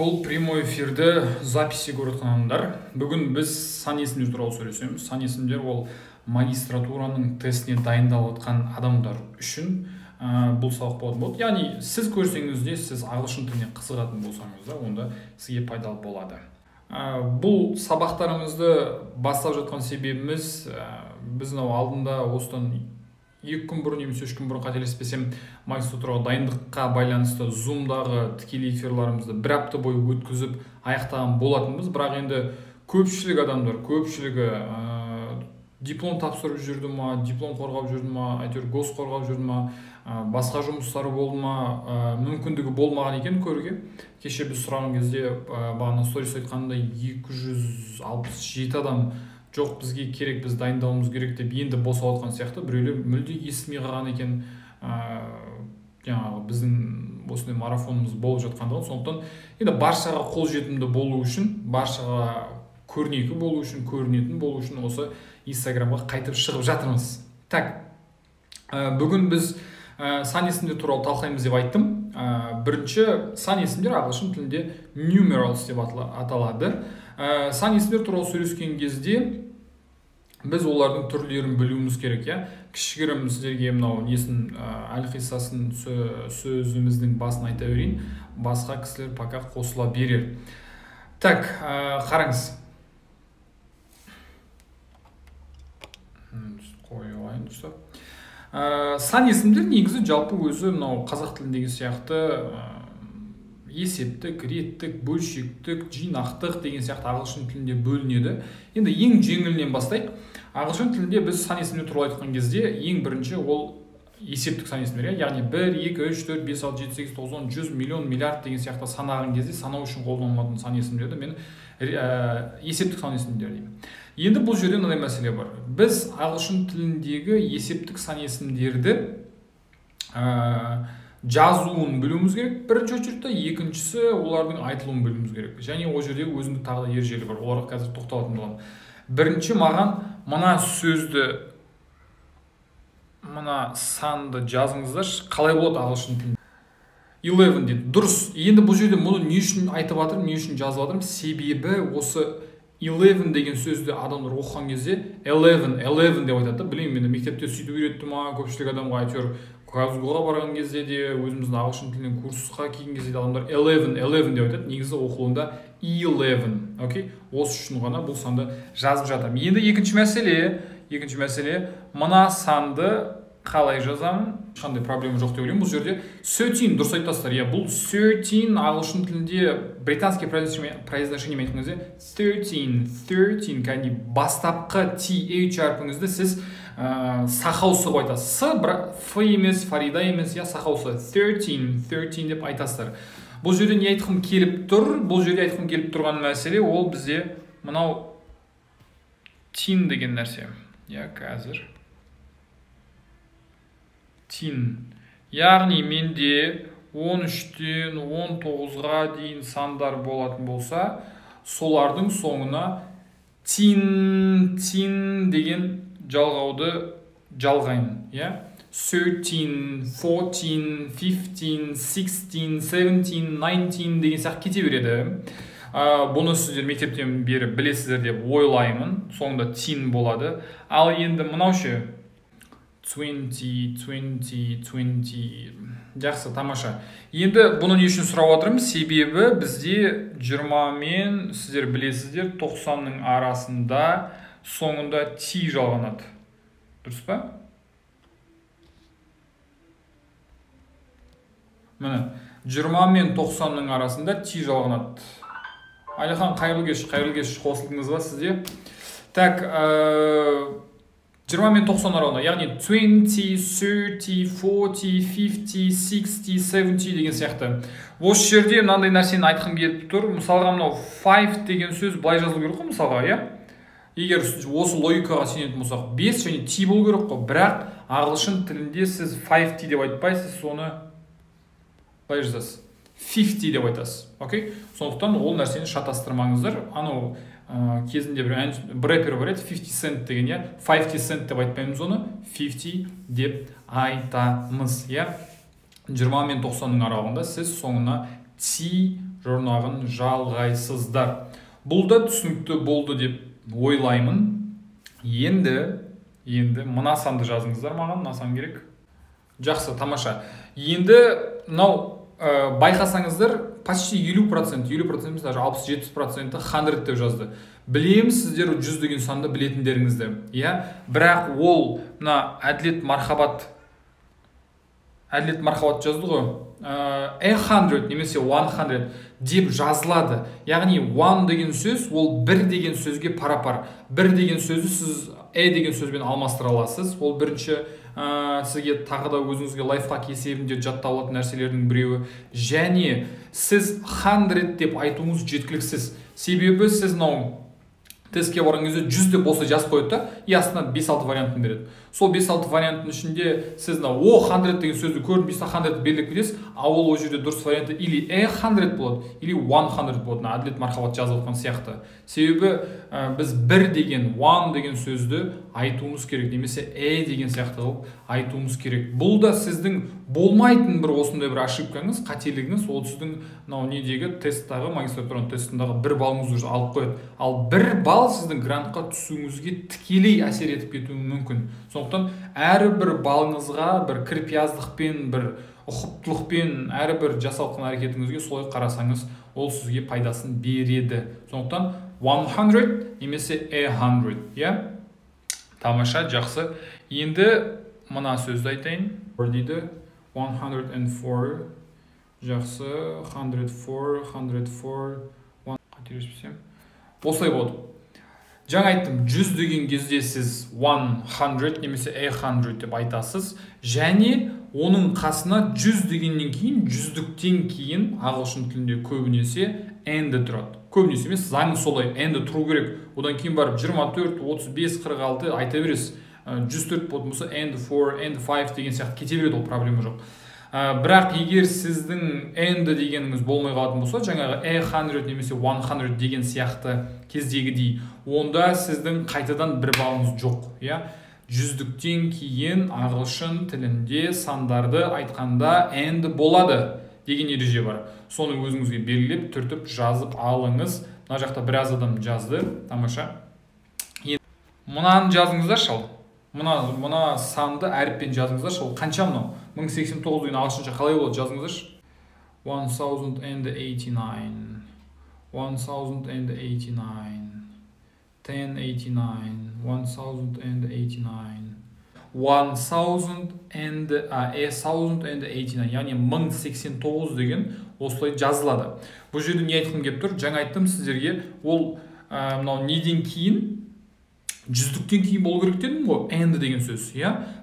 бұл прямой эфирді записи көріп жатқандар. Бүгін біз сан есімдер туралы сөйлесеміз. Сан есімдер ол магистратураның тестіне дайындалып жатқан адамдар үшін бұл сабақ болатын болады. Яғни сіз көрсеңіз де, сіз ағылшын тіліне қызығатын болсаңыз да, онда сізге пайдалы болады. Бұл сабақтарымызды бастап жатқан себебіміз, біз алдында осыдан 2 күн бұрын немесе 3 күн бұрын қателеспесем, магистратураға дайындыққа байланысты Zoom-дағы тікелей эфирларымызды 1 апта бойы өткізіп аяқтаған болатынбыз. Бірақ енді көпшілік адамдар, көпшілігі диплом тапсырып жүрді ма, диплом қорғап жүрді ма, әйтеуір гос қорғап жүрді ма, басқа жұмыстары болды ма, мүмкіндігі болмаған екен көруге. Кеше біз сұраған кезде бағана сторис айтқандай 267 адам жоқ, бізге керек, біз дайындауымыз керек деп енді босап отқан сияқты. Біреулер мүлде естімей қалған екен, жаңағы біздің осындай марафонымыз болып жатқандығын. Сондықтан енді баршаға қолжетімді болу үшін, баршаға көрнекі болу үшін, көрінетін болу үшін осы Инстаграмға қайтып шығып жатырмыз. Так, бүгін біз сан есімдер туралы талқылаймыз деп айттым. Бірінші, сан есімдер ағылшын тілінде numerals деп аталады. Сан есімдер туралы сөйлескен кезде біз олардың түрлерін білуіміз керек, кішігірім сіздерге мынау несін әлқиссасын сөзіміздің басын айта берейін, басқа кісілер пока қосыла берер. Так, қараңыз. Қойылайын дұрыстап. Сан есімдер негізі жалпы өзі мынау қазақ тіліндегі сияқты есептік, реттік, бөлшектік, жинақтық деген сияқты ағылшын тілінде бөлінеді. Енді ең жеңілінен бастайық. Ағылшын тілінде біз сан есімдер туралы айтқан кезде ең бірінші ол есептік сан есімдер, яғни 1, 2, 3, 4, 5, 6, 7, 8, 9, 10, 100, миллион, миллиард деген сияқты санаған кезде санау үшін қолданылатын сан есімдерді мен есептік сан есімдер деймін. Енді бұл жерде мынандай мәселе бар. Біз ағылшын тіліндегі есептік сан есімдерді жазуын білуіміз керек, бірінші очередте, екіншісі олардың айтылуын білуіміз керек. Және ол жерде өзіндік тағы да ережелер бар. Оларға қазір тоқталатын боламын. Бірінші, маған мына сөзді, мына санды жазыңыздаршы, қалай болады ағылшын тілінде? 11 дейді. Дұрыс. Енді бұл жерде мұны не үшін айтып жатырмын, не үшін жазып жатырмын? Себебі осы 11 деген сөзді адамдар оқыған кезде 11 деп айтады. Білмеймін, енді мектепте сөйтіп үйретті ма, көпшілік адамға әйтеуір Казгуға барған кезде де, өзіміздің ағылшын тілінен курсқа келген кезде де адамдар 11 деп айтады. Негізі оқылуында 11. Окей? Осы үшін ғана бұл санды жазып жатырмын. Енді екінші мәселе, мына санды қалай жазамын? Ешқандай проблема жоқ деп ойлаймын. Бұл жерде 13 дұрыс айтасыздар. Бұл 13 ағылшын тілінде британский произношение айтқан кезде 13, кәдімгі бастапқы TH әрпіңізді сіз сақаусы қойып айтасыз. Ф емес, Фарида емес, сақаусы 13 деп айтасыздар. Бұл жерде не айтқым келіп тұр? Бұл жерде айтқым келіп тұрған мәселе ол бізде мынау тин деген нәрсе. Қазір тин. Яғни менде 13-тен 19-ға дейін сандар болатын болса, солардың соңына тин деген жалғауды жалғаймын. 13, 14, 15, 16, 17, 19 деген сияқты кете береді. Бұны сіздер мектептен бері білесіздер деп ойлаймын. Соңында тин болады. Ал енді мынау ше 20. Жақсы, тамаша. Енді бұны не үшін сұрап отырмын? Себебі бізде 20 мен, сіздер білесіздер, 90-ның арасында соңында ти жалғанады. Дұрыс па? Міне, 20 мен 90-ның арасында ти жалғанады. Әлихан, қайырлы кеш қосылдыңыз ба сізде? Так, 20 мен 90 аралығында, яғни 20, 30, 40, 50, 60, 70 деген сияқты. Осы жерде мынандай нәрсені айтқым келіп тұр. Мысалға мынау 5 деген сөз былай жазылу керек қой, мысалға, Егер осы логикаға сенетін болсақ, 5 және t болу керек қой. Бірақ ағылшын тілінде сіз 5t деп айтпайсыз, соны былай жазасыз. 50 деп айтасыз. Окей? Сондықтан ол нәрсені шатастырмаңыздар. Анау кезінде бір рэпер бар еді, 50 cent деген, 50 cent деп айтпаймыз оны, 50 деп айтамыз. 20 мен 90-ның аралығында сіз соңына t жұрнағын жалғайсыздар. Бұл да түсінікті болды деп ойлаймын. Енді мына санды жазыңыздар маған, мына сан керек. Жақсы, тамаша. Енді мынау байқасаңыздар почти 50%, 50% даже 60-70% 100 деп жазды. Білемін сіздер 100 деген санды білетіндеріңізді. Бірақ ол мына әділет мархабат жазды ғой. 100 немесе 100 деп жазылады. Яғни 1 деген сөз ол 1 деген сөзге пара-пар. 1 деген сөзді сіз деген сөзбен алмастыра аласыз. Ол бірінші сізге тағы да өзіңізге лайфхак есебінде жаттап алатын нәрселердің біреуі. Және сіз 100 деп айтуыңыз жеткіліксіз. Себебі сіз тестке барған кезде 100 деп болса жазып қойды да, астынан 5-6 вариантын береді. Сол 5-6 варианттың ішінде сіз 100 деген сөзді көріп 100 белгілеп кетесіз, ол о жерде дұрыс варианты или 100 болады, или 100 болады. Әділет мархабат жазып отқан сияқты. Себебі біз 1 деген, 1 деген сөзді айтуымыз керек, немесе деген сияқты қылып айтуымыз керек. Бұл да сіздің болмайтын бір осындай бір ошибкаңыз, қателігіңіз, ол сіздің недегі тесттағы, магистратура тестындағы 1 балыңызды алып қояды. Ал 1 балл сіздің грантқа түсуіңізге тікелей әсер етіп кетуі мүмкін. Сондықтан әрбір балыңызға бір кірпияздықпен, бір ұқыптылықпен әрбір жасалған әрекетіңізге солай қарасаңыз, ол сізге пайдасын береді. Сондықтан 100 немесе 100. Тамаша, жақсы. Енді мына сөзді айтайын. Дейді 104. Жақсы. 104. Қателеспесем. Осылай болды. Жаңа айттым, 100 деген кезде сіз 100 немесе 100 деп айтасыз. Және оның қасына 100 дегеннен кейін, 100-діктен кейін ағылшын тілінде көбінесе and тұрады. Көбінесе емес, заң солай, and тұру керек. Одан кейін барып 24, 35, 46 айта бересіз. 104 болса and 4, and 5 деген сияқты кете береді, ол проблема жоқ. Бірақ егер сіздің and дегеніңіз болмай қалатын болса, жаңағы 100 немесе 100 деген сияқты кездегідей, онда сіздің қайтадан 1 балыңыз жоқ. 100-діктен кейін ағылшын тілінде сандарды айтқанда and болады деген ереже бар. Соны өзіңізге белгілеп, түртіп жазып алыңыз. Мына жақта біраз адам жазды. Тамаша. Мұнаны жазыңыздар шал. Мұна санды әріппен жазыңыздар шал. Қанша мынау? 1089 деген ағылшынша қалай болады жазыңыздар? 1089. 1089. 1089, яғни 1089 деген осылай жазылады. Бұл жерде не айтқым келіп тұр? Жаңа айттым сіздерге, ол мынау неден кейін, 100-діктен кейін болу керек дедім ғой, and деген сөз.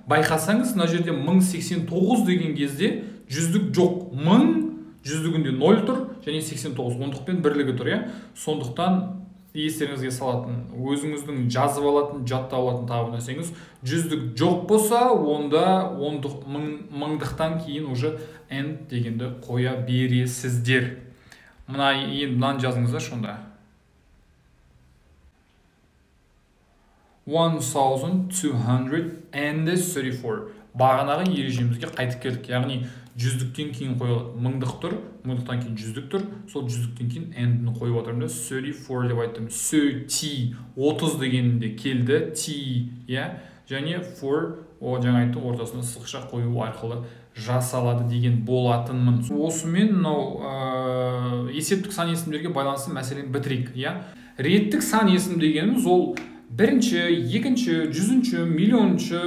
Байқасаңыз, мына жерде 1089 деген кезде 100-дік жоқ. 1000 100-дігінде 0 тұр, және 89 ондықпен бірлігі тұр. Сондықтан естеріңізге салатын, өзіңіздің жазып алатын, жаттап алатын тағы нәрсеңіз 100-дік жоқ болса, онда 1000-дықтан кейін уже and дегенді қоя бересіздер. Мынаны жазыңыздар сонда. 1234. Бағанағы ережемізге қайтып келдік. Яғни 100-діктен кейін қойылады. 1000-дық тұр, 1000-дықтан кейін 100-дік тұр. Сол 100-діктен кейін and-ні қойып отырмыз. 34 деп айттым. 30 дегенде келді. Және 4, жаңа айттым, ортасына сызықша қою арқылы жасалады деген болатынмын. Осымен есептік сан есімдерге байланысты мәселені бітірейік. Реттік сан есім дегеніміз ол бірінші, екінші, жүзінші, миллионшы,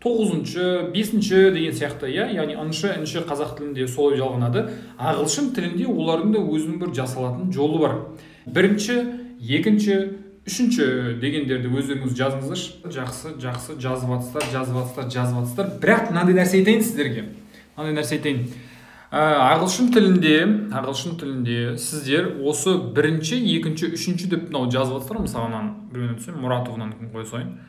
9-шы, 5-ші деген сияқты, яғни ыншы қазақ тілінде солай жалғанады. Ағылшын тілінде олардың да өзінің бір жасалатын жолы бар. Бірінші, екінші, үшінші дегендерді өздеріңіз жазыңыздар. Жақсы, жазып атыстар. Бірақ мынандай нәрсе айтайын сіздерге. Ағылшын тілінде сіздер осы бірінші, екінші, үшінші деп жазып атыстар. Мысалынан біреуінен түсем, Мұратовнан қой сайын.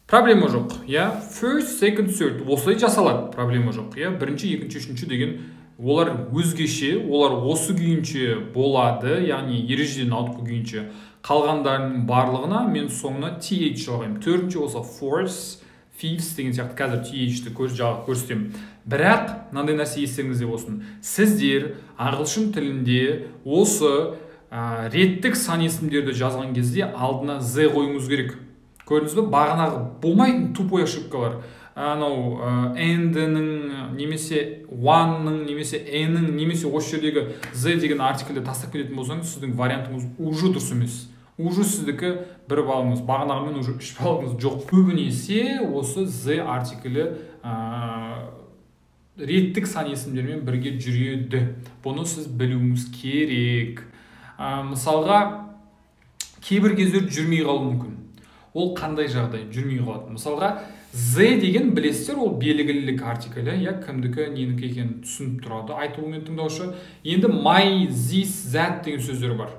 Проблема жоқ. First, second, third. Осылай жасалады. Проблема жоқ. Бірінші, екінші, үшінші деген олар өзгеше, олар осы күйінше болады. Яғни ережеден ауытқу күйінше. Қалғандарының барлығына мен соңына th жалғаймын. Төртінші болса fourth, thieves деген сияқты қазір TH-ті көрсетемін. Бірақ мынандай нәрсе естеріңізде болсын. Сіздер ағылшын тілінде осы реттік сан есімдерді жазған кезде алдына z қоюыңыз керек. Көрдіңіз бе? Бағанағы болмайтын тупой ошибкалар. Анау and-ның немесе one-ның немесе n-ның немесе осы жердегі z деген артиклді тастап кететін болсаңыз, сіздің вариантыңыз уже дұрыс емес. Уже сіздікі 1 балыңыз, бағанағымен уже 3 балыңыз жоқ. Көбінесе осы z артиклі реттік сан есімдермен бірге жүреді. Бұны сіз білуіңіз керек. Мысалға, кейбір кездер жүрмей қалуы мүмкін. Ол қандай жағдай жүрмей қалады? Мысалға, z деген білесіздер, ол белгілілік артиклі, кімдікі, ненікі екенін түсініп тұрады айтуымен тыңдаушы. Енді my, this, that деген сөздер бар.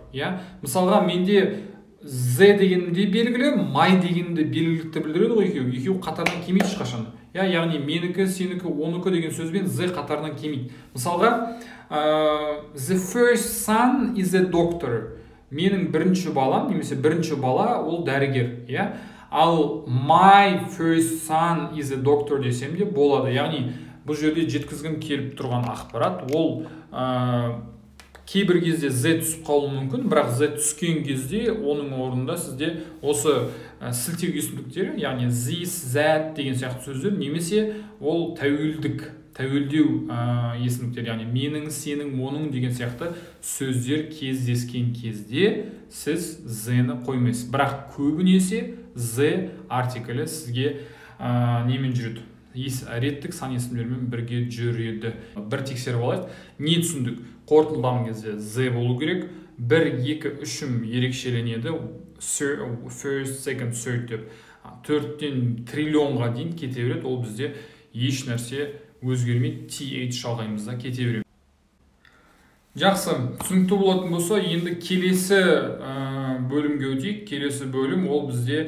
Мысалға, менде z дегенде белгілі, my дегенде белгілікті білдіреді ғой екеу. Екеу қатарынан келмейді ешқашан. Яғни менікі, сенікі, оныкі деген сөзбен z қатарынан келмейді. Мысалға, the first son is a doctor. Менің бірінші балам, немесе бірінші бала, ол дәрігер. Ал my first son is a doctor десем де болады. Яғни бұл жерде жеткізгім келіп тұрған ақпарат, ол кейбір кезде z түсіп қалуы мүмкін, бірақ z түскен кезде оның орнында сізде осы сілтеу есімдіктері, яғни this, that деген сияқты сөздер, немесе ол тәуелдеу есімдіктер, яғни менің, сенің, оның деген сияқты сөздер кездескен кезде сіз z-ні қоймайсыз. Бірақ көбінесе z артиклі сізге немен жүреді? Реттік сан есімдермен бірге жүреді. Бір тексеріп алайық. Не түсіндік? Қорытындылаған кезде z болу керек. 1, 2, 3 ерекшеленеді. First, second, third деп. 4-тен триллионға дейін кете береді. Ол бізде еш нәрсе өзгермей TH шалғаймызда кете береді. Жақсы, түсінікті болатын болса, енді келесі бөлімге өтейік. Келесі бөлім ол бізде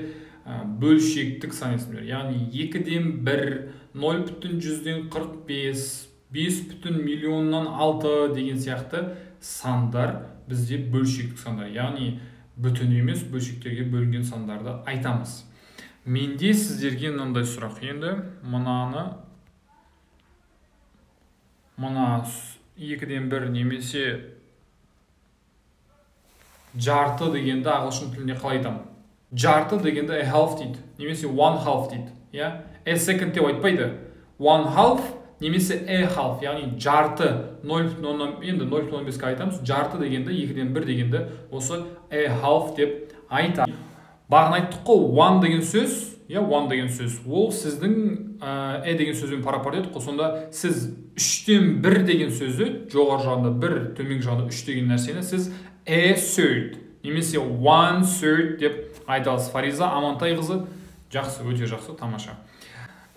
бөлшектік сан есімдер. Яғни 2-ден 1, 0,145, 5 миллионнан 6 деген сияқты сандар бізде бөлшектік сандар. Яғни бүтін емес бөлшектерге бөлінген сандарды айтамыз. Менде сіздерге мынандай сұрақ. Енді мына 2-ден 1 немесе жарты дегенді ағылшын тілінде қалай айтамын? Жарты дегенді a half дейді, немесе one half дейді. A second деп айтпайды. One half немесе a half, яғни жарты 0,15-ке айтамыз. Жарты дегенді, 2-ден 1 дегенді осы a half деп айтамыз. Бағын айттық қой, one деген сөз, one деген сөз, ол сіздің деген сөзбен пара-пар дедік қой. Сонда сіз 3-тен 1 деген сөзді, жоғары жағында 1, төменгі жағында 3 деген нәрсені сіз a third немесе one third деп айтасыз. Фариза Амантайқызы, жақсы, өте жақсы, тамаша.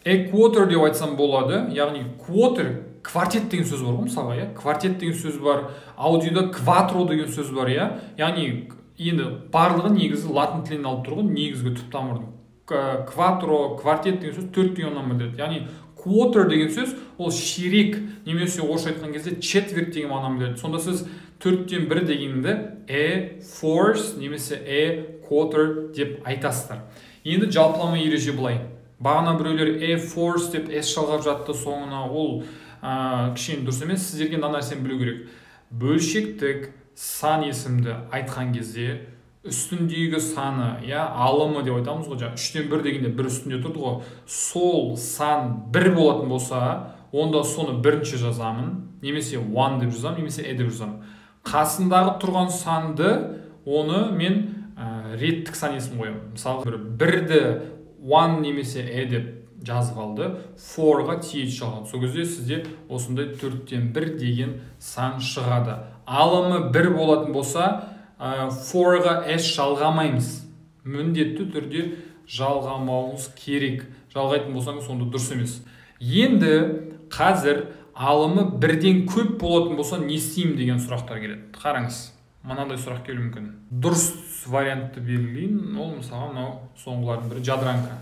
A quarter деп айтсам болады, яғни quarter, квартет деген сөз бар ғой, мысалға, квартет деген сөз бар, аудиода кватро деген сөз бар, яғни енді барлығы негізі латын тілінен алып тұрған негізгі түп тамырдың. Кватро, квартет деген сөз 4 деген анам білдіреді. Яғни quarter деген сөз ол ширек, немесе орысша айтқан кезде четверть деген анам білдіреді. Сонда сіз 4-тен 1 дегенді a fourth немесе a quarter деп айтасыздар. Енді жалпылама ереже былай. Бағана біреулер a fourth деп s шалғап жатты соңына, ол кішкене дұрыс емес. Сіздерге мына нәрсені білу керек. Бөлшектік сан есімді айтқан кезде үстіндегі саны, алымы деп айтамыз ғой, 3-тен 1 дегенде 1 үстінде тұрды ғой. Сол сан 1 болатын болса, онда соны бірінші жазамын, немесе one деп жазамын, немесе a деп жазамын. Қасындағы тұрған санды, оны мен реттік сан есім қоямын. Мысалы, 1-ді one немесе a деп жазып алды, 4-ға th шалған. Сол кезде сізде осындай 4-тен 1 деген сан шығады. Алымы 1 болатын болса, 4-ға s жалғамаймыз. Міндетті түрде жалғамауыңыз керек. Жалғайтын болсаңыз, сонда дұрыс емес. Енді қазір алымы 1-ден көп болатын болса, не істеймін деген сұрақтар келеді. Қараңыз, мынандай сұрақ келуі мүмкін. Дұрыс вариантты белгілейін, ол мысалға мынау соңғылардың бірі жадранка.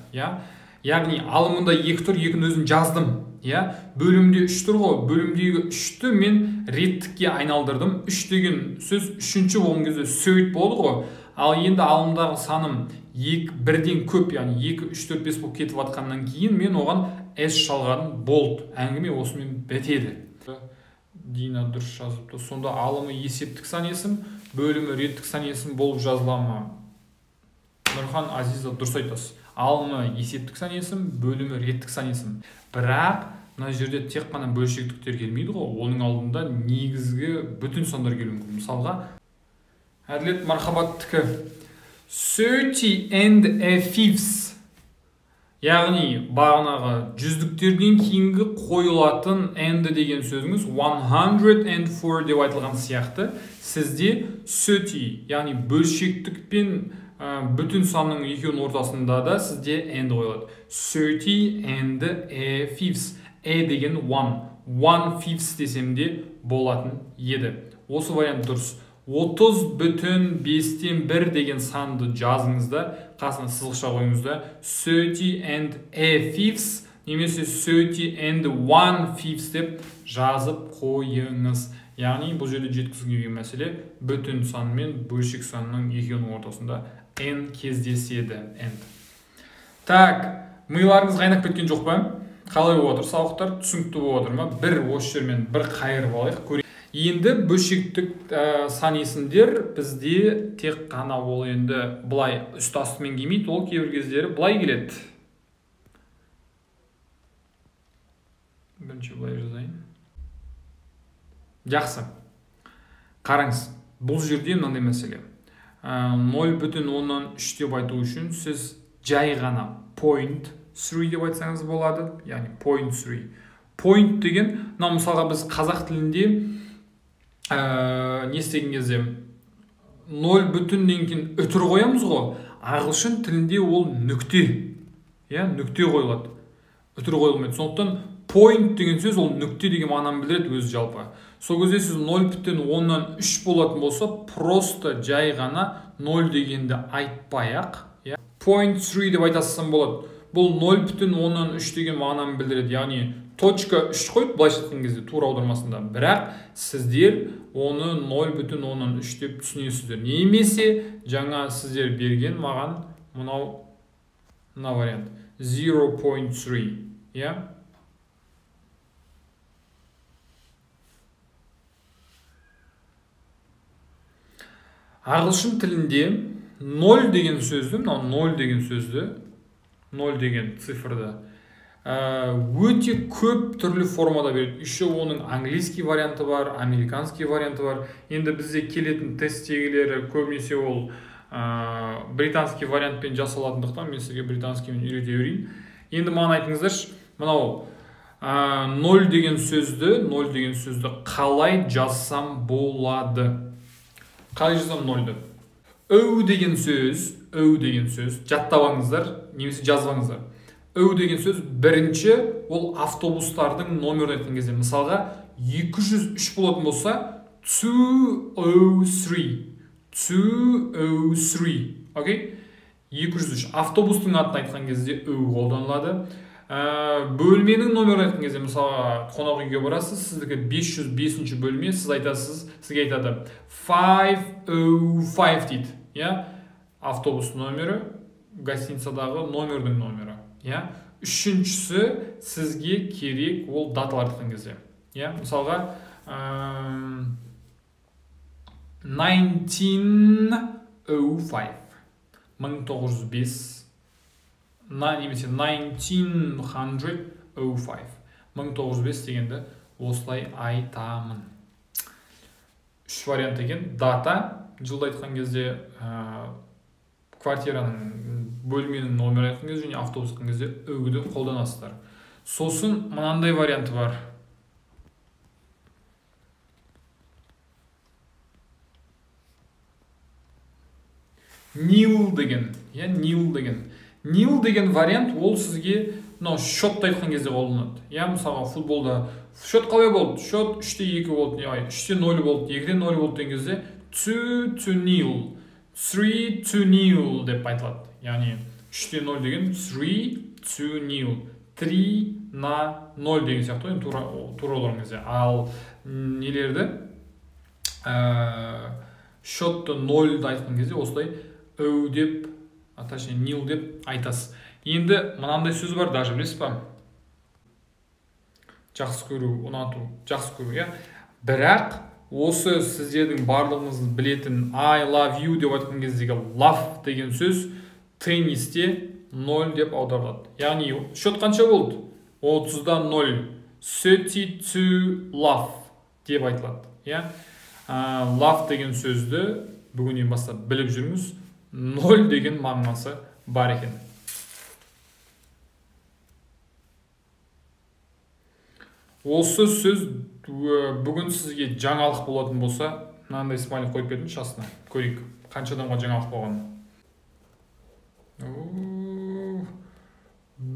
Яғни алымында 2 тұр, 2-ні өзім жаздым. Бөлімде 3 тұр ғой, бөлімдегі 3-ті мен реттікке айналдырдым. 3 деген сөз 3-ші болған кезде third болды ғой. Ал енді алымдағы саным бірден көп, яғни 2, 3, 4, 5 болып кетіп жатқаннан кейін мен оған S шалғаным болды. Әңгіме осымен бітеді. Дина дұрыс жазыпты. Сонда алымы есептік сан есім, бөлімі реттік сан есім болып жазыла ма? Нұрхан Азиза дұрыс айтасыз. Алымы есептік сан есім, бөлімі реттік сан есім. Бірақ мына жерде тек қана бөлшектіктер келмейді ғой. Оның алдында негізгі бүтін сандар келуі мүмкін. Мысалға, Әділет Мархабаттікі 30 and a fifth, яғни бағанағы жүздіктерден кейінгі қойылатын and деген сөзіңіз 104 деп айтылған сияқты, сізде 30, яғни бөлшектік пен бүтін санның екеуінің ортасында да сізде and қойылады. 30 and a fifth, деген 1/5 десем де болатын еді. Осы вариант дұрыс. 30/5 деген санды жазыңызда, қасына сызықша қойыңызда 30 and a fifth немесе 30 and 1/5 деп жазып қойыңыз. Яғни бұл жерде жеткізілген мәселе бүтін сан мен бөлшек санның екеуінің ортасында n кездеседі. Так, миларыңыз қайнап кеткен жоқ па? Қалай болып отыр? Сауықтар түсінікті болып отыр ма? Бір осы жермен бір қайырып алайық. Енді бөлшектік сан есімдер бізде тек қана ол енді былай үст астымен келмейді, ол кейбір кездері былай келеді. Бірінші былай жазайын. Жақсы. Қараңыз, бұл жерде мынандай мәселе. 0,3 деп айту үшін сіз жай ғана 0.3 деп айтсаңыз болады, яғни 0.3. Point деген, мысалға біз қазақ тілінде не істеген кезде 0,ден кейін үтір қоямыз ғой, ағылшын тілінде ол нүкте, нүкте қойылады, үтір қойылмайды. Сондықтан point деген сөз ол нүкте деген мағынаны білдіреді өзі жалпы. Сол кезде сіз 0,3 болатын болса, просто жай ғана 0 дегенді айтпай-ақ 0.3 деп айтасың болады. Бұл 0,3 деген мағынаны білдіреді, яғни точка 3 қойып, былайша айтқан кезде тура аудармасында. Бірақ сіздер оны 0,3 деп түсінесіздер. Немесе жаңа сіздер берген маған мына вариант 0.3. Ағылшын тілінде 0 деген сөзді, 0 деген цифрды өте көп түрлі формада береді. Еще оның английский варианты бар, американский варианты бар. Енді бізде келетін тесттегілері көбінесе ол британский вариантпен жасалатындықтан мен сізге британскиймен үйрете берейін. Енді маған айтыңыздаршы, мынау 0 деген сөзді қалай жазсам болады? Қалай жазсам 0-ды? Өу деген сөз, жаттабаңыздар, немесе жазбаңыздар. Өу деген сөз бірінші, ол автобустардың номерін айтқан кезде. Мысалға, 203 болатын болса, 203. 203. Автобустың атын айтқан кезде өу қолданылады. Бөлменің номерін айтқан кезде, мысалға, қонақ үйге барасыз, сіздікі 505 бөлме, сіз айтасыз, сізге айтады 505 дейді. Автобус номері, гостиницадағы номердің номері. Үшіншісі сізге керек ол даталар айтқан кезде. Мысалға 1905 немесе 1905 дегенді осылай айтамын. Үш вариант екен. Дата, жылды айтқан кезде, квартираның бөлменің номері айтқан кезде, және автобус айтқан кезде өуді қолданасыздар. Сосын мынандай варианты бар. Нил деген вариант ол сізге счетты айтқан кезде қолданады. Мысалға футболда счет қалай болды? Счет 3-2 болды, 3-0 болды, 2-0 болды деген кезде 2-0, 3-0 деп айтылады. Яғни 3-0 деген 3-0, 3-0 деген сияқты тура олардың кезде. Ал нелерді счетты 0-ды айтқан кезде осылай өу деп точнее nil деп айтасыз. Енді мынандай сөз бар, даже білесіз ба? Жақсы көру, ұнату, жақсы көру, иә. Бірақ осы сіздердің барлығыңыз білетін I love you деп айтқан кездегі love деген сөз теннисте 0 деп аударылады. Яғни счет қанша болды? 30-да 0. 32 love деп айтылады. Иә? Love деген сөзді бүгіннен бастап біліп жүріңіз. 0 деген мағынасы бар екен. Осы сөз бүгін сізге жаңалық болатын болса, мынандай смайлик қойып кетіңізші астына. Көрейік, қанша адамға жаңалық болғанын.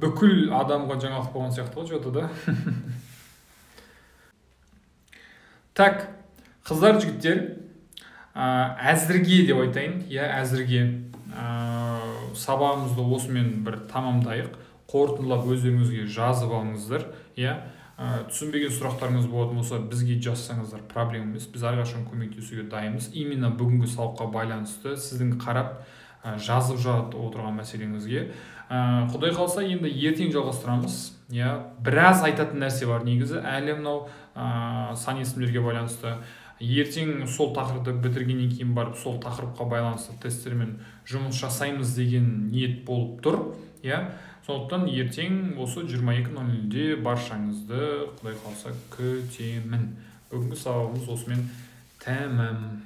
Бүкіл адамға жаңалық болған сияқты ғой жоты да. Так, қыздар, жігіттер, әзірге деп айтайын, иә, әзірге сабағымызды осымен бір тамамдайық. Қорытындылап өздеріңізге жазып алыңыздар, иә. Түсінбеген сұрақтарыңыз болатын болса, бізге жазсаңыздар проблема емес. Біз әрқашан көмектесуге дайынбыз. Именно бүгінгі сабаққа байланысты сіздің қарап жазып отырған мәселеңізге. Құдай қалса, енді ертең жалғастырамыз. Иә, біраз айтатын нәрсе бар негізі. Әлі мынау сан есімдерге байланысты. Ертең сол тақырыпты бітіргеннен кейін барып, сол тақырыпқа байланысты тесттермен жұмыс жасаймыз деген ниет болып тұр. Иә. Сондықтан ертең осы 22:00-де баршаңызды құдай қалса күтемін. Бүгінгі сабағымыз осымен тәмам.